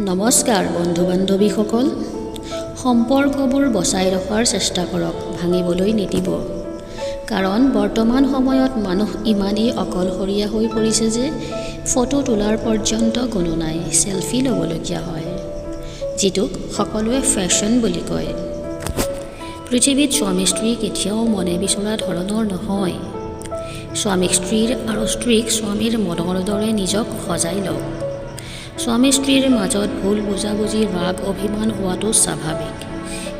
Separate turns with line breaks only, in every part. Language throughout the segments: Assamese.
নমস্কাৰ বন্ধু বান্ধৱীসকল, সম্পৰ্কবোৰ বচাই ৰখাৰ চেষ্টা কৰক, ভাঙিবলৈ নিদিব। কাৰণ বৰ্তমান সময়ত মানুহ ইমানেই অকলশৰীয়া হৈ পৰিছে যে ফটো তোলাৰ পৰ্যন্ত কোনো নাই, চেলফি ল'বলগীয়া হয়, যিটোক সকলোৱে ফেশ্বন বুলি কয়। পৃথিৱীত স্বামী স্ত্ৰী কেতিয়াও মনে বিচৰা ধৰণৰ নহয়। স্বামীক স্ত্ৰীৰ আৰু স্ত্ৰীক স্বামীৰ মনৰ দৰে নিজক সজাই লওক। স্বামী স্ত্ৰীৰ মাজত ভুল বুজাবুজি, ৰাগ অভিমান হোৱাটো স্বাভাৱিক।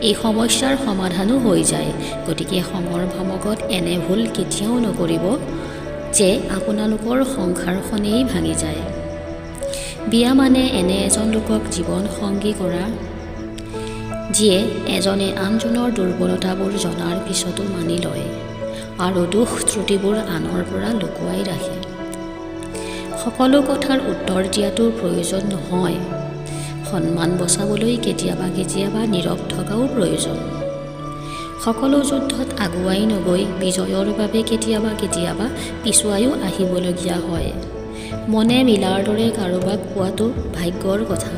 এই সমস্যাৰ সমাধানো হৈ যায়। গতিকে সময় ভমকত এনে ভুল কেতিয়াও নকৰিব যে আপোনালোকৰ সংসাৰখনেই ভাঙি যায়। বিয়া মানে এনে এজন লোকক জীৱন সংগী কৰা, যিয়ে এজনে আনজনৰ দুৰ্বলতাবোৰ জনাৰ পিছতো মানি লয় আৰু দুখ ত্ৰুটিবোৰ আনৰ পৰা লুকুৱাই ৰাখে। সকলো কথাৰ উত্তৰ দিয়াটো প্ৰয়োজন নহয়। সন্মান বচাবলৈ কেতিয়াবা নীৰৱ থকাও প্ৰয়োজন। সকলো যুদ্ধত আগুৱাই নগৈ বিজয়ৰ বাবে কেতিয়াবা পিছুৱাইও আহিবলগীয়া হয়। মনে মিলাৰ দৰে কাৰোবাক পোৱাটো ভাগ্যৰ কথা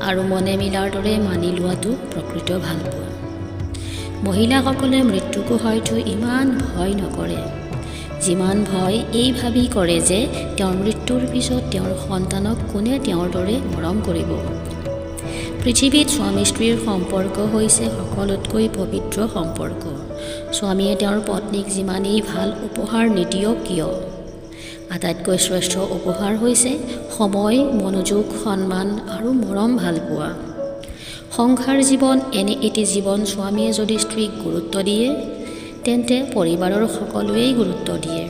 আৰু মনে মিলাৰ দৰে মানি লোৱাটো প্ৰকৃত ভালপোৱা। মহিলাসকলে মৃত্যুকো হয়তো ইমান ভয় নকৰে, যিমান ভয় এই ভাবি কৰে যে তেওঁৰ মৃত্যুৰ পিছত তেওঁৰ সন্তানক কোনে তেওঁৰ দৰে মৰম কৰিব। পৃথিৱীত স্বামী স্ত্ৰীৰ সম্পৰ্ক হৈছে সকলোতকৈ পবিত্ৰ সম্পৰ্ক। স্বামীয়ে তেওঁৰ পত্নীক যিমানেই ভাল উপহাৰ নিদিয়ক কিয়, আটাইতকৈ শ্ৰেষ্ঠ উপহাৰ হৈছে সময়, মনোযোগ, সন্মান আৰু মৰম ভালপোৱা। সংসাৰ জীৱন এনে এটি জীৱন, স্বামীয়ে যদি স্ত্ৰীক গুৰুত্ব দিয়ে তেন্তে পৰিবাৰৰ সকলোৱেই গুৰুত্ব দিয়ে,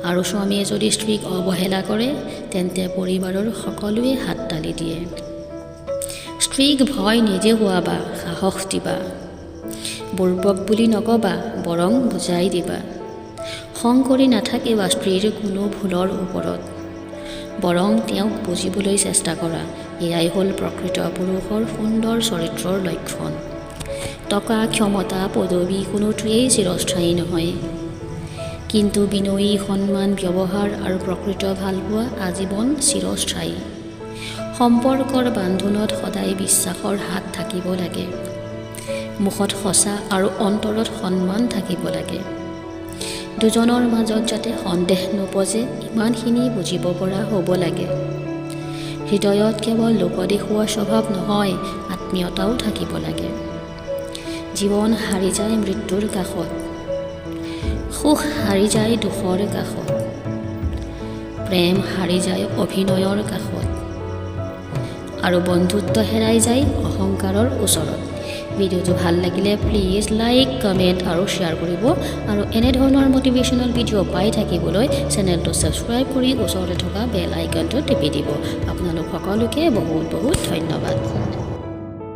আৰু স্বামীয়ে যদি স্ত্ৰীক অৱহেলা কৰে তেন্তে পৰিবাৰৰ সকলোৱে হাত তালি দিয়ে। স্ত্ৰীক ভয় নিদেখুৱাবা, সাহস দিবা। বুৰ্বক বুলি নকবা, বৰং বুজাই দিবা। খং কৰি নাথাকিবা স্ত্ৰীৰ কোনো ভুলৰ ওপৰত, বৰং তেওঁক বুজিবলৈ চেষ্টা কৰা। এয়াই হ'ল প্ৰকৃত পুৰুষৰ সুন্দৰ চৰিত্ৰৰ লক্ষণ। টকা, ক্ষমতা, পদবী কোনোটোৱেই চিৰস্থায়ী নহয়, কিন্তু বিনয়ী, সন্মান, ব্যৱহাৰ আৰু প্ৰকৃত ভালপোৱা আজীৱন চিৰস্থায়ী। সম্পৰ্কৰ বান্ধোনত সদায় বিশ্বাসৰ হাত থাকিব লাগে। মুখত সঁচা আৰু অন্তৰত সন্মান থাকিব লাগে। দুজনৰ মাজত যাতে সন্দেহ নপজে ইমানখিনি বুজিব পৰা হ'ব লাগে। হৃদয়ত কেৱল লোক দেখুওৱা স্বভাৱ নহয়, আত্মীয়তাও থাকিব লাগে। জীৱন হাৰি যায় মৃত্যুৰ কাষত, সুখ হাৰি যায় দুখৰ কাষত, প্ৰেম হাৰি যায় অভিনয়ৰ কাষত, আৰু বন্ধুত্ব হেৰাই যায় অহংকাৰৰ ওচৰত। ভিডিঅ'টো ভাল লাগিলে প্লিজ লাইক, কমেণ্ট আৰু শ্বেয়াৰ কৰিব, আৰু এনেধৰণৰ মটিভেশ্যনেল ভিডিঅ' পাই থাকিবলৈ চেনেলটো ছাবস্ক্ৰাইব কৰি ওচৰতে থকা বেল আইকনটো টিপি দিব। আপোনালোক সকলোকে বহুত বহুত ধন্যবাদ।